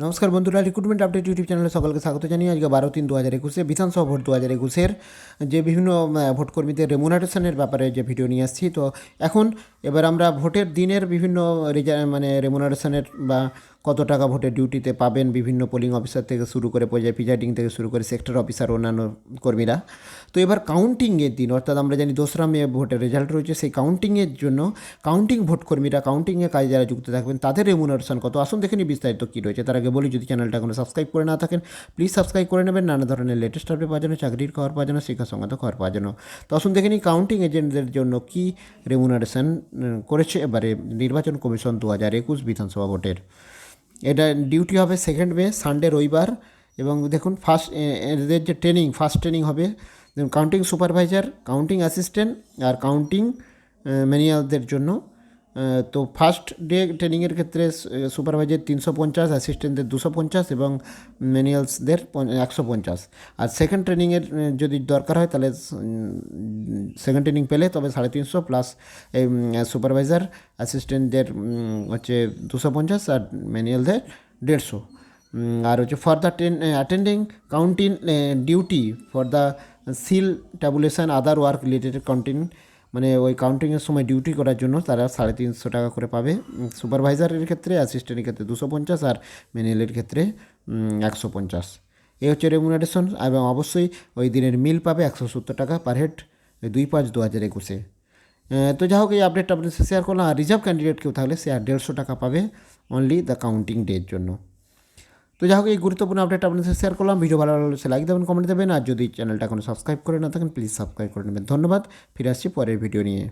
নমস্কার বন্ধুরা, recruitment update YouTube চ্যানেলে সকলকে স্বাগত জানিয়ে আজকে 12/3/2021 বিধানসভা ভোট 2021-এর যে বিভিন্ন ভোটকর্মীদের রেমুনারেশনের ব্যাপারে যে ভিডিও নিয়ে আসছি। তো এখন এবার আমরা ভোটের দিনের বিভিন্ন রেমুনারেশনের বা কত টাকা ভোটের ডিউটিতে পাবেন বিভিন্ন পোলিং অফিসার থেকে শুরু করে পর্যায়ে প্রিজাইডিং থেকে শুরু করে সেক্টর অফিসার অন্যান্য কর্মীরা। তো এবার কাউন্টিংয়ের দিন, অর্থাৎ আমরা জানি 2রা মে ভোটের রেজাল্ট রয়েছে, সেই কাউন্টিংয়ের জন্য কাউন্টিং ভোট কর্মীরা কাউন্টিংয়ে কাজে যারা যুক্ত থাকবেন তাদের রেমুনারেশন কত, আসুন দেখে নিই বিস্তারিত কী রয়েছে। তার আগে বলি, যদি চ্যানেলটা এখনো সাবস্ক্রাইব করে না থাকেন প্লিজ সাবস্ক্রাইব করে নেবেন, নানা ধরনের লেটেস্ট আপডেট পাওয়ার জন্য, চাকরির খবর পাওয়ার জন্য, শিক্ষা সংক্রান্ত খবর পাওয়ার জন্য। তো আসুন দেখে নিই কাউন্টিং এজেন্টদের জন্য কী রেমুনারেশন করেছে এবারে নির্বাচন কমিশন 2021 বিধানসভা ভোটের। এটা ডিউটি হবে 2 মে সানডে রবিবার। এবং দেখুন এদের যে ফার্স্ট ট্রেনিং হবে কাউন্টিং সুপারভাইজার, কাউন্টিং অ্যাসিস্ট্যান্ট আর কাউন্টিং ম্যানুয়ালদের জন্য। তো ফার্স্ট ডে ট্রেনিংয়ের ক্ষেত্রে সুপারভাইজার 350, অ্যাসিস্ট্যান্টদের 250 এবং ম্যানুয়ালসদের 150। আর সেকেন্ড ট্রেনিংয়ের যদি দরকার হয় তাহলে সেকেন্ড ট্রেনিং পেলে তবে 350 প্লাস সুপারভাইজার অ্যাসিস্ট্যান্টদের হচ্ছে 250 আর ম্যানুয়ালদের 150। আর হচ্ছে for the attending counting duty for the seal tabulation other work related counting, মানে ওই কাউন্টিংয়ের সময় ডিউটি করার জন্য তারা 350 টাকা করে পাবে সুপারভাইজারের ক্ষেত্রে, অ্যাসিস্ট্যান্টের ক্ষেত্রে 250 আর ম্যানুয়ালের ক্ষেত্রে 150। এই হচ্ছে রেমুনারেশন। এবং অবশ্যই ওই দিনের মিল পাবে 170 টাকা পার হেড 2/5/2021-এ। তো যাই হোক, এই আপডেটটা আপনার শেয়ার করলাম। আর রিজার্ভ ক্যান্ডিডেট কেউ থাকলে সে আর 150 টাকা পাবে অনলি দ্য কাউন্টিং ডের জন্য। তো যাই হোক, এই গুরুত্বপূর্ণ আপডেট আপনাদের সাথে শেয়ার করলাম। ভিডিও ভালো লাগলে লাইক দেবেন, কমেন্ট দেবেন, আর যদি চ্যানেলটা এখনো সাবস্ক্রাইব করে না থাকেন প্লিজ সাবস্ক্রাইব করে নেবেন। ধন্যবাদ। ফিরে আসছি পরের ভিডিও নিয়ে।